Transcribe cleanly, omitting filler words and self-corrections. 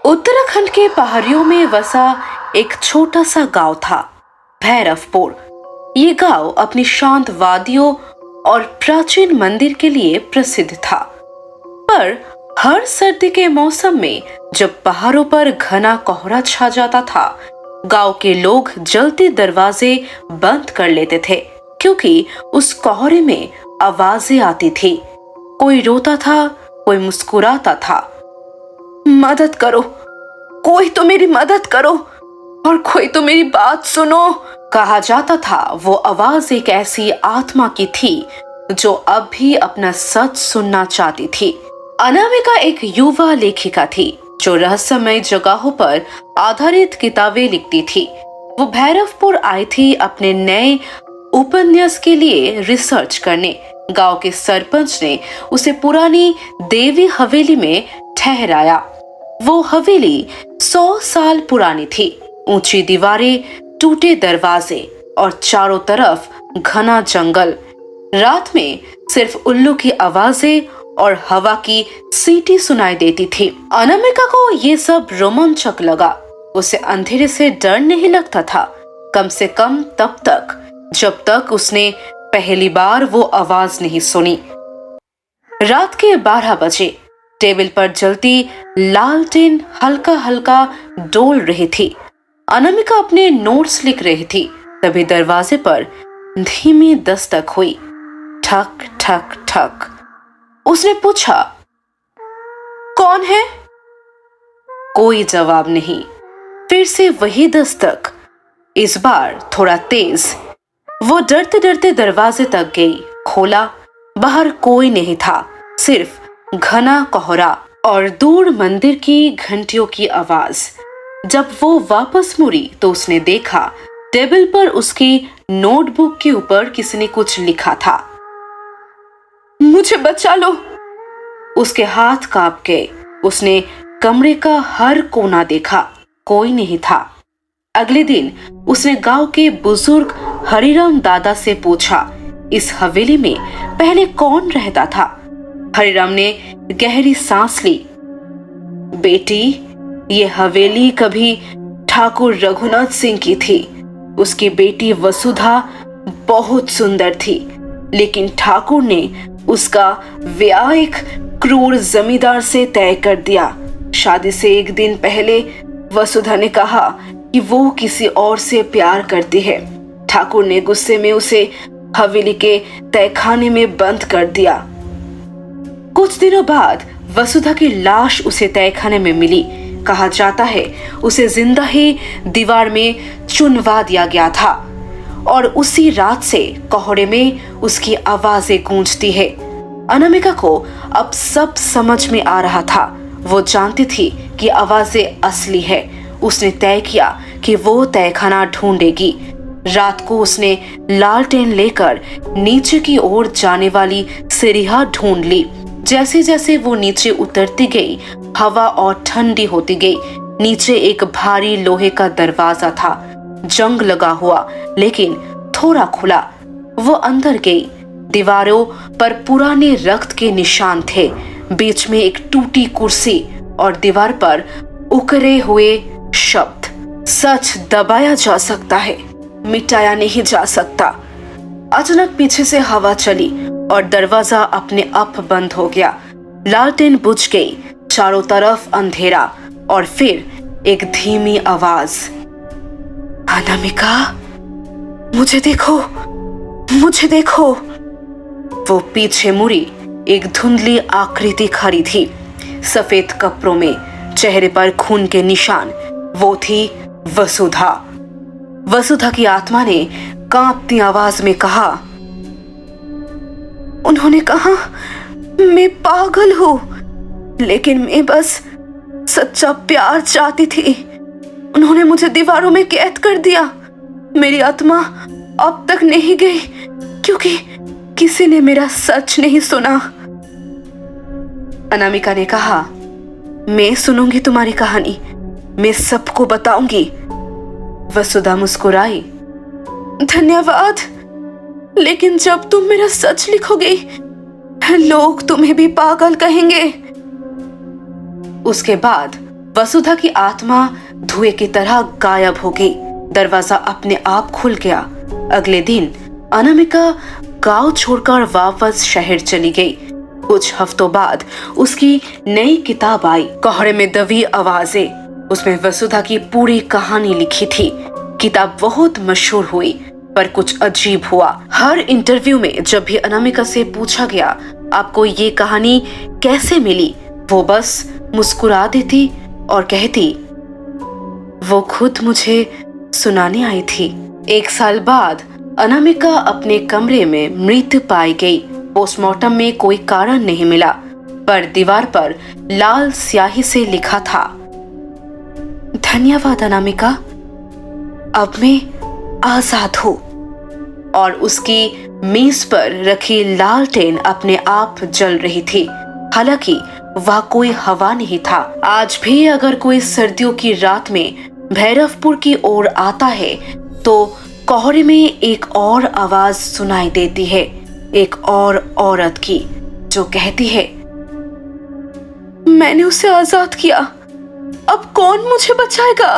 उत्तराखंड के पहाड़ियों में बसा एक छोटा सा गांव था, भैरवपुर। ये गांव अपनी शांत वादियों और प्राचीन मंदिर के लिए प्रसिद्ध था। पर हर सर्दी के मौसम में जब पहाड़ों पर घना कोहरा छा जाता था, गांव के लोग जल्दी दरवाजे बंद कर लेते थे, क्योंकि उस कोहरे में आवाजें आती थी। कोई रोता था, कोई मुस्कुराता था। मदद करो, कोई तो मेरी मदद करो, और कोई तो मेरी बात सुनो, कहा जाता था। वो आवाज एक ऐसी आत्मा की थी जो अब भी अपना सच सुनना चाहती थी। अनामिका एक युवा लेखिका थी जो रहस्यमय जगहों पर आधारित किताबें लिखती थी। वो भैरवपुर आई थी अपने नए उपन्यास के लिए रिसर्च करने। गांव के सरपंच ने उसे पुरानी देवी हवेली में ठहराया। वो हवेली 100 साल पुरानी थी। ऊंची दीवारें, टूटे दरवाजे और चारों तरफ घना जंगल। रात में सिर्फ उल्लू की आवाजें और हवा की सीटी सुनाई देती थी। अनामिका को ये सब रोमांचक लगा। उसे अंधेरे से डर नहीं लगता था, कम से कम तब तक जब तक उसने पहली बार वो आवाज नहीं सुनी। रात के 12 बजे टेबल पर जलती लालटेन हल्का हल्का डोल रही थी। अनामिका अपने नोट्स लिख रही थी, तभी दरवाजे पर धीमी दस्तक हुई। ठक ठक ठक। उसने पूछा, कौन है? कोई जवाब नहीं। फिर से वही दस्तक, इस बार थोड़ा तेज। वो डरते डरते दरवाजे तक गई। खोला, बाहर कोई नहीं था, सिर्फ घना कोहरा और दूर मंदिर की घंटियों की आवाज। जब वो वापस मुड़ी तो उसने देखा टेबल पर उसकी नोटबुक के ऊपर किसी ने कुछ लिखा था। मुझे बचा लो। उसके हाथ कांप गए। उसने कमरे का हर कोना देखा, कोई नहीं था। अगले दिन उसने गांव के बुजुर्ग हरिराम दादा से पूछा, इस हवेली में पहले कौन रहता था? हरिराम ने गहरी सांस ली। बेटी, ये हवेली कभी ठाकुर रघुनाथ सिंह की थी। उसकी बेटी वसुधा बहुत सुंदर थी, लेकिन ठाकुर ने उसका ब्याह एक क्रूर जमींदार से तय कर दिया। शादी से एक दिन पहले वसुधा ने कहा कि वो किसी और से प्यार करती है। ठाकुर ने गुस्से में उसे हवेली के तहखाने में बंद कर दिया। कुछ दिनों बाद वसुधा की लाश उसे तहखाने में मिली। कहा जाता है उसे जिंदा ही दीवार में चुनवा दिया गया था, और उसी रात से कोहरे में उसकी आवाजें गूंजती है। अनामिका को अब सब समझ में आ रहा था। वो जानती थी कि आवाजें असली है। उसने तय किया कि वो तहखाना ढूंढेगी। रात को उसने लालटेन लेकर नीचे की ओर जाने वाली सीढ़ियां ढूंढ ली। जैसे जैसे वो नीचे उतरती गई, हवा और ठंडी होती गई। नीचे एक भारी लोहे का दरवाजा था, जंग लगा हुआ, लेकिन थोड़ा खुला। वो अंदर गई। दीवारों पर पुराने रक्त के निशान थे। बीच में एक टूटी कुर्सी और दीवार पर उकरे हुए शब्द, सच दबाया जा सकता है, मिटाया नहीं जा सकता। अचानक पीछे से हवा चली और दरवाजा अपने आप बंद हो गया। लालटेन बुझ गई, चारों तरफ अंधेरा, और फिर एक धीमी आवाज, अनामिका, मुझे देखो, मुझे देखो। वो पीछे मुड़ी। एक धुंधली आकृति खड़ी थी, सफेद कपड़ों में, चेहरे पर खून के निशान। वो थी वसुधा। वसुधा की आत्मा ने कांपती आवाज में कहा, उन्होंने कहा मैं पागल हूं, लेकिन मैं बस सच्चा प्यार चाहती थी। उन्होंने मुझे दीवारों में कैद कर दिया। मेरी आत्मा अब तक नहीं गई, क्योंकि किसी ने मेरा सच नहीं सुना। अनामिका ने कहा, मैं सुनूंगी तुम्हारी कहानी, मैं सबको बताऊंगी। वसुधा मुस्कुराई, धन्यवाद, लेकिन जब तुम मेरा सच लिखोगे, लोग तुम्हें भी पागल कहेंगे। उसके बाद वसुधा की आत्मा धुएं की तरह गायब हो गई। दरवाजा अपने आप खुल गया। अगले दिन अनामिका गांव छोड़कर वापस शहर चली गई। कुछ हफ्तों बाद उसकी नई किताब आई, कोहरे में दबी आवाजें। उसमें वसुधा की पूरी कहानी लिखी थी। किताब बहुत मशहूर हुई, पर कुछ अजीब हुआ। हर इंटरव्यू में जब भी अनामिका से पूछा गया आपको ये कहानी कैसे मिली, वो बस मुस्कुरा देती और कहती वो खुद मुझे सुनाने आई थी। 1 साल बाद अनामिका अपने कमरे में मृत पाई गई। पोस्टमार्टम में कोई कारण नहीं मिला, पर दीवार पर लाल स्याही से लिखा था, धन्यवाद अनामिका, अब मैं आजाद हूँ। और उसकी मेज पर रखी लालटेन अपने आप जल रही थी। हालांकि वह कोई हवा नहीं था। आज भी अगर कोई सर्दियों की रात में भैरवपुर की ओर आता है तो कोहरे में एक और आवाज सुनाई देती है, एक और औरत की, जो कहती है मैंने उसे आजाद किया, अब कौन मुझे बचाएगा।